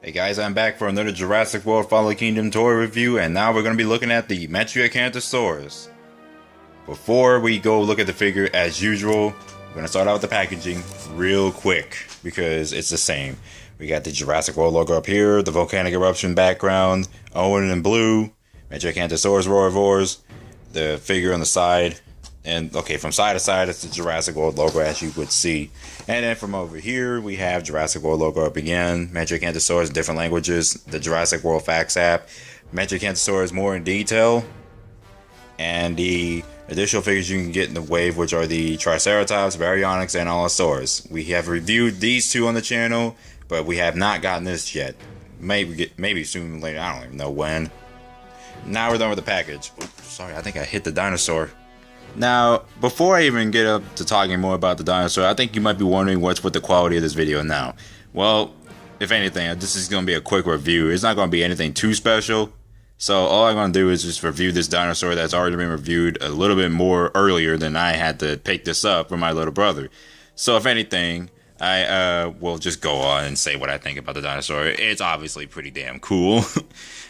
Hey guys, I'm back for another Jurassic World Fallen Kingdom toy review, and now we're going to be looking at the Metriacanthosaurus. Before we go look at the figure, as usual, we're going to start out with the packaging real quick, because it's the same. We got the Jurassic World logo up here, the volcanic eruption background, Owen in blue, Metriacanthosaurus Roarivores, the figure on the side, and okay, from side to side, it's the Jurassic World logo, as you would see. And then from over here, we have Jurassic World logo up again, Metriacanthosaurus in different languages, the Jurassic World Facts app, Metriacanthosaurus more in detail, and the additional figures you can get in the wave, which are the Triceratops, Baryonyx, and Allosaurus. We have reviewed these two on the channel, but we have not gotten this yet. Maybe soon later, I don't even know when. Now we're done with the package. Oops, sorry, I think I hit the dinosaur. Now, before I even get up to talking more about the dinosaur, I think you might be wondering what's with the quality of this video now. Well, if anything, this is going to be a quick review. It's not going to be anything too special. So all I'm going to do is just review this dinosaur that's already been reviewed a little bit more earlier than I had to pick this up for my little brother. So if anything, I will just go on and say what I think about the dinosaur. It's obviously pretty damn cool.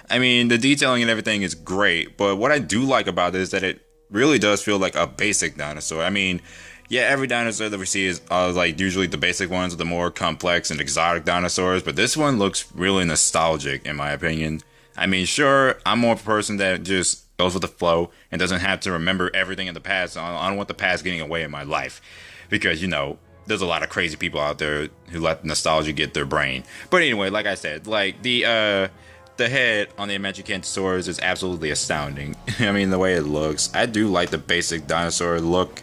I mean, the detailing and everything is great, but what I do like about it is that it really does feel like a basic dinosaur. I mean, yeah, every dinosaur that we see is like usually the basic ones are the more complex and exotic dinosaurs, but this one looks really nostalgic in my opinion. I mean, sure, I'm more of a person that just goes with the flow and doesn't have to remember everything in the past. I don't want the past getting away in my life because, you know, there's a lot of crazy people out there who let nostalgia get their brain. But anyway, like I said, like the head on the Metriacanthosaurus is absolutely astounding. I mean, the way it looks. I do like the basic dinosaur look.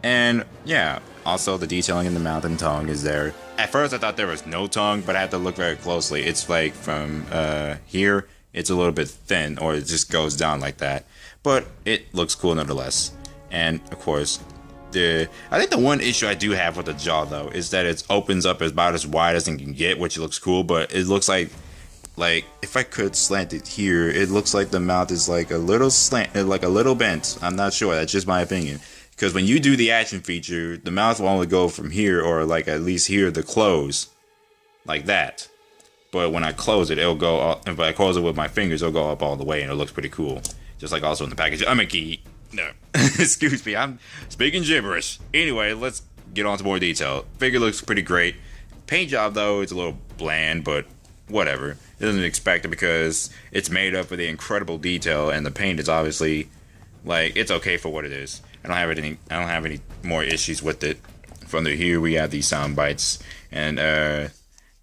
And yeah, also the detailing in the mouth and tongue is there. At first I thought there was no tongue, but I had to look very closely. It's like from here, it's a little bit thin, or it just goes down like that. But it looks cool nonetheless. And of course, I think the one issue I do have with the jaw though is that it opens up about as wide as it can get, which looks cool, but it looks like if I could slant it here, it looks like the mouth is like a little slant, like a little bent. I'm not sure, that's just my opinion. Because when you do the action feature, the mouth will only go from here, or like at least here, to close, like that. But when I close it, it'll go up, if I close it with my fingers, it'll go up all the way, and it looks pretty cool. Just like also in the package. No, excuse me, I'm speaking gibberish. Anyway, let's get on to more detail. Figure looks pretty great. Paint job though, it's a little bland, but whatever. It doesn't expect it because it's made up with the incredible detail, and the paint is obviously like it's okay for what it is. I don't have any more issues with it. From here we have these sound bites, and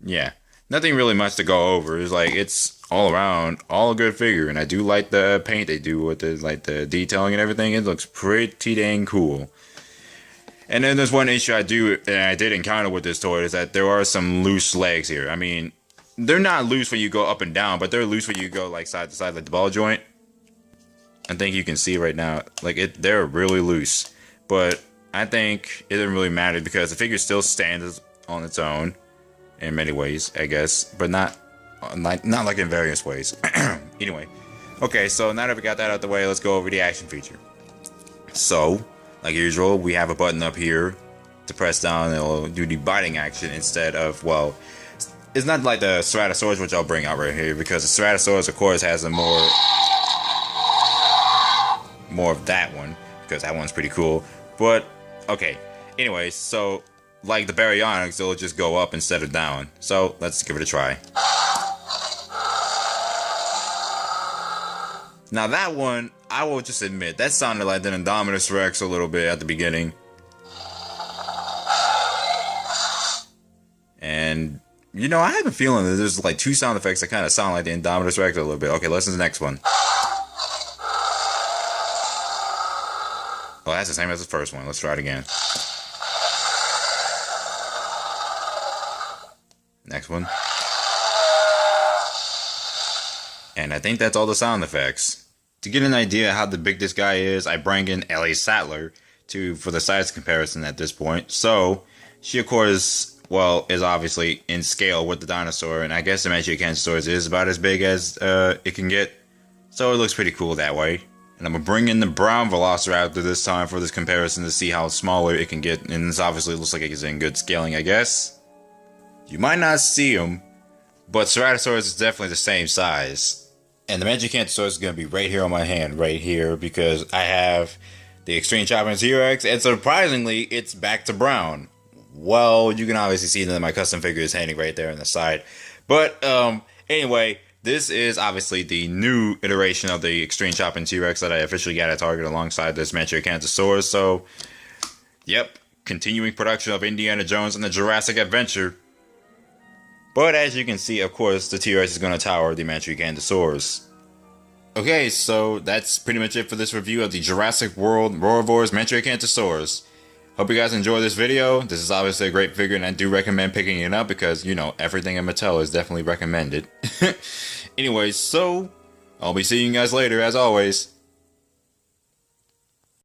yeah, nothing really much to go over. It's like it's all around all a good figure, and I do like the paint they do with the the detailing and everything. It looks pretty dang cool. And then there's one issue I did encounter with this toy is that there are some loose legs here. I mean, they're not loose when you go up and down, but they're loose when you go like side to side, like the ball joint. I think you can see right now, like they're really loose. But I think it doesn't really matter because the figure still stands on its own in many ways, I guess, but not like in various ways. Anyway, okay, so now that we got that out the way, let's go over the action feature. So, like usual, we have a button up here to press down, and it'll do the biting action instead of, well, it's not like the Ceratosaurus, which I'll bring out right here, because the Ceratosaurus, of course, has a more of that one, because that one's pretty cool. But okay, anyway, so like the Baryonyx, it'll just go up instead of down. So let's give it a try. Now that one, I will just admit, that sounded like the Indominus Rex a little bit at the beginning. And you know, I have a feeling that there's like two sound effects that kind of sound like the Indominus Rex a little bit. Okay, listen to the next one. Well, that's the same as the first one. Let's try it again. Next one. And I think that's all the sound effects. To get an idea how big this guy is, I bring in Ellie Sattler for the size comparison at this point. So, she of course, well, is obviously in scale with the dinosaur, and I guess the Metriacanthosaurus is about as big as it can get. So it looks pretty cool that way. And I'm going to bring in the brown Velociraptor this time for this comparison to see how smaller it can get. And this obviously looks like it's in good scaling, I guess. You might not see him, but Ceratosaurus is definitely the same size. And the Metriacanthosaurus is going to be right here on my hand, right here, because I have the Extreme Chopping T-Rex, and surprisingly, it's back to brown. Well, you can obviously see that my custom figure is hanging right there on the side. But anyway, this is obviously the new iteration of the Extreme Chopping T-Rex that I officially got at Target alongside this Metriacanthosaurus. So, yep, continuing production of Indiana Jones and the Jurassic Adventure. But as you can see, of course, the T-Rex is going to tower the Metriacanthosaurus. Okay, so that's pretty much it for this review of the Jurassic World Roarivores Metriacanthosaurus. Hope you guys enjoy this video. This is obviously a great figure, and I do recommend picking it up because, you know, everything in Mattel is definitely recommended. Anyways, so I'll be seeing you guys later, as always.